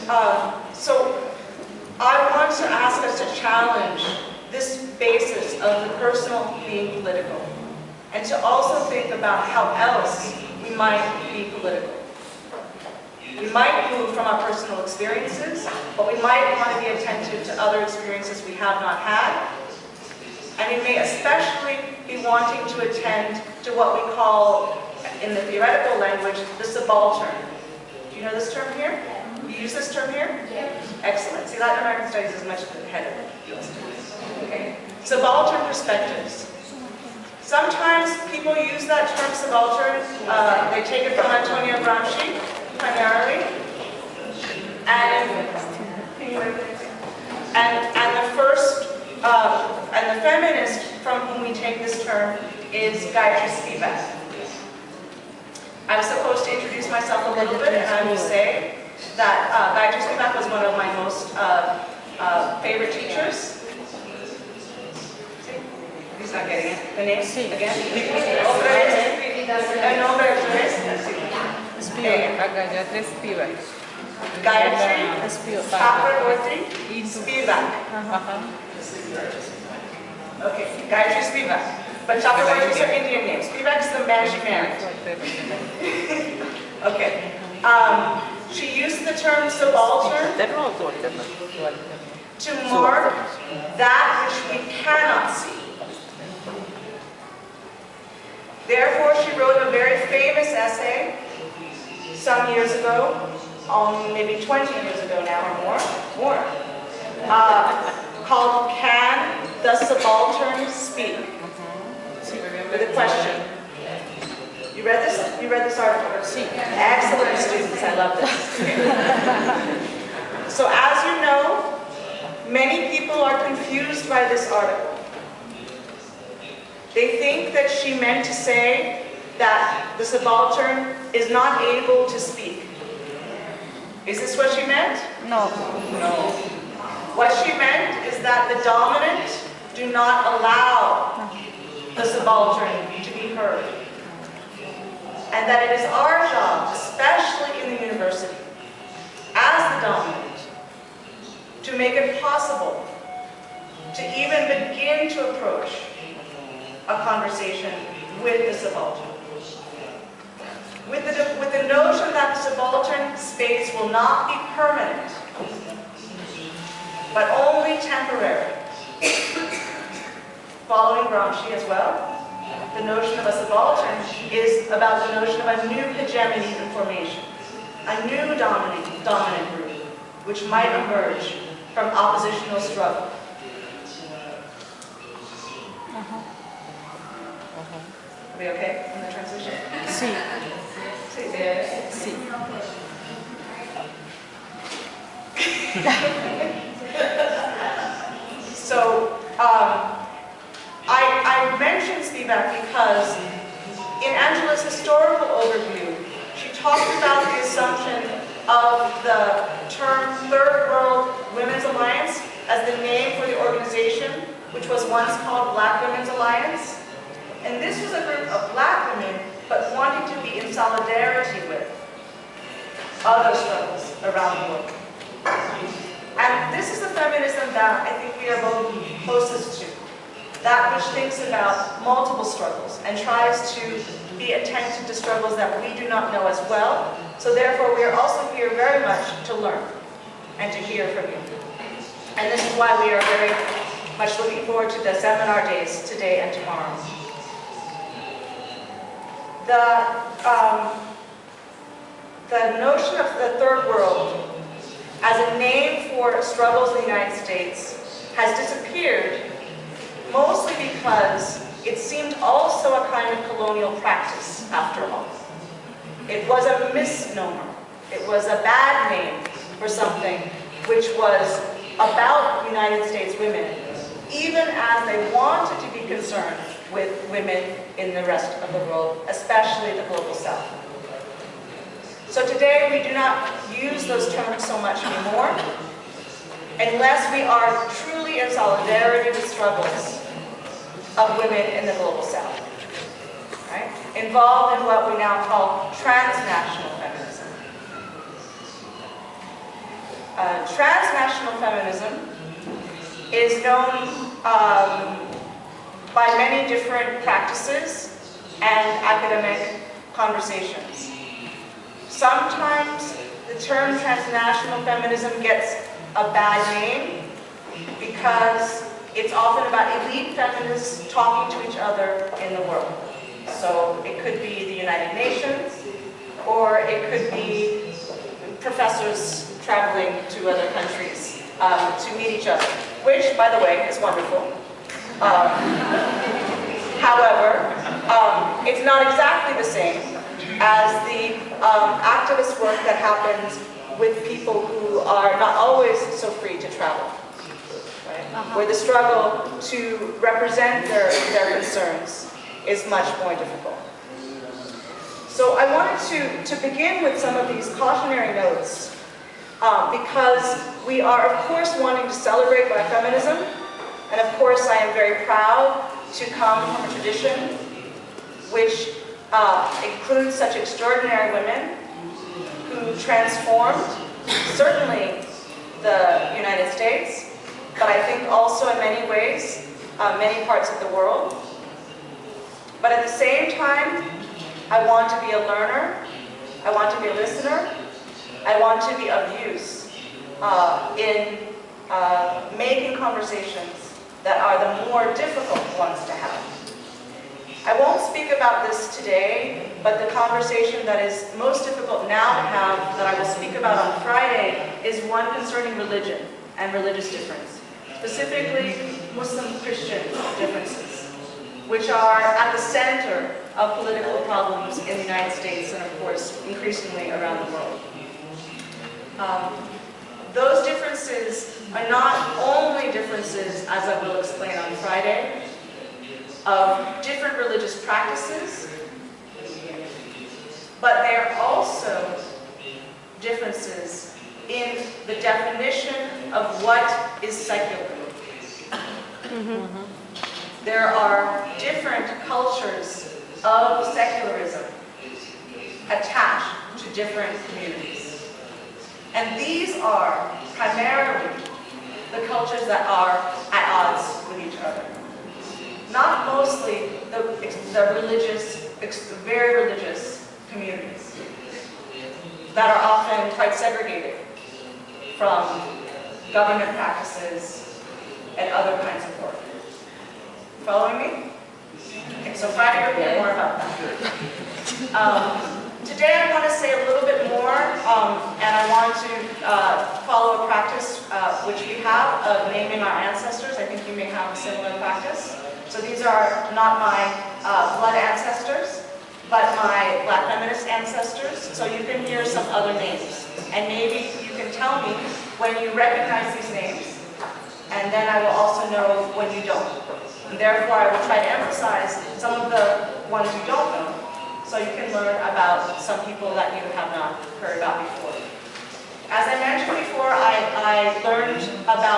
So I want to ask us to challenge this basis of the personal being political, and to also think about how else we might be political. We might move from our personal experiences, but we might want to be attentive to other experiences we have not had. And we may especially be wanting to attend to what we call, in the theoretical language, the subaltern. Do you know this term here? You use this term here? Yes. Excellent. See, Latin American studies is much ahead of US studies. Okay. Subaltern perspectives. Sometimes people use that term subaltern. They take it from Antonio Gramsci, primarily. And the first, and the feminist from whom we take this term is Gayatri Spivak. I was supposed to introduce myself a little bit, and I will say that Gayatri Spivak was one of my most favorite teachers. He's not getting it. The name again? El nombre es Gayatri Spivak. Gayatri Spivak. Okay, Gayatri Spivak. But Chakraborty is her Indian name. Spivak is the man she married. Okay. She used the term subaltern to mark that which we cannot see. Therefore, she wrote a very famous essay some years ago, maybe 20 years ago now or more, called "Can the Subaltern Speak?" With a question. You read this? You read this article? Excellent students, I love this. So as you know, many people are confused by this article. They think that she meant to say that the subaltern is not able to speak. Is this what she meant? No. No. What she meant is that the dominant do not allow the subaltern to be heard. And that it is our job, especially in the university, as the dominant, to make it possible to even begin to approach a conversation with the subaltern. With the notion that the subaltern space will not be permanent, but only temporary. Following Gramsci as well, the notion of a subaltern is about the notion of a new hegemony in formation, a new dominant group, which might emerge from oppositional struggle. Are we okay in the transition? Sí. Sí. So, I mentioned Spivak because in Angela's historical overview, she talked about the assumption of the term Third World Women's Alliance as the name for the organization, which was once called Black Women's Alliance. And this was a group of Black women, but wanting to be in solidarity with other struggles around the world. And this is the feminism that I think we are both closest to. That which thinks about multiple struggles and tries to be attentive to struggles that we do not know as well. So therefore, we are also here very much to learn and to hear from you. And this is why we are very much looking forward to the seminar days today and tomorrow. The notion of the Third World as a name for struggles in the United States has disappeared, mostly because it seemed also a kind of colonial practice, after all. It was a misnomer. It was a bad name for something which was about United States women, even as they wanted to be concerned with women in the rest of the world, especially the global South. So today we do not use those terms so much anymore, unless we are truly in solidarity with struggles of women in the global South, right? Involved in what we now call transnational feminism. transnational feminism is known by many different practices and academic conversations. Sometimes the term transnational feminism gets a bad name because it's often about elite feminists talking to each other in the world. So it could be the United Nations, or it could be professors traveling to other countries to meet each other, which, by the way, is wonderful. However, it's not exactly the same as the activist work that happens with people who are not always so free to travel, right? Where the struggle to represent their concerns is much more difficult. So I wanted to begin with some of these cautionary notes because we are, of course, wanting to celebrate Black feminism, and of course I am very proud to come from a tradition which includes such extraordinary women who transformed, certainly the United States, but I think also in many ways, many parts of the world. But at the same time, I want to be a learner, I want to be a listener, I want to be of use in making conversations that are the more difficult ones to have. I won't speak about this today, but the conversation that is most difficult now to have, that I will speak about on Friday, is one concerning religion and religious difference, specifically Muslim-Christian differences, which are at the center of political problems in the United States and, of course, increasingly around the world. Those differences are not only differences, as I will explain on Friday, of different religious practices, but they are also differences in the definition of what is secular. There are different cultures of secularism attached to different communities. And these are primarily the cultures that are at odds with each other. Not mostly the religious, very religious communities that are often quite segregated from government practices and other kinds of work. Following me? Okay, so Friday we'll hear more about that. Today I want to say a little bit more, and I want to follow a practice which we have of naming our ancestors. I think you may have a similar practice. So these are not my blood ancestors, but my Black feminist ancestors. So you can hear some other names. And maybe you can tell me when you recognize these names, and then I will also know when you don't. And therefore, I will try to emphasize some of the ones you don't know, so you can learn about some people that you have not heard about before. As I mentioned before, I learned about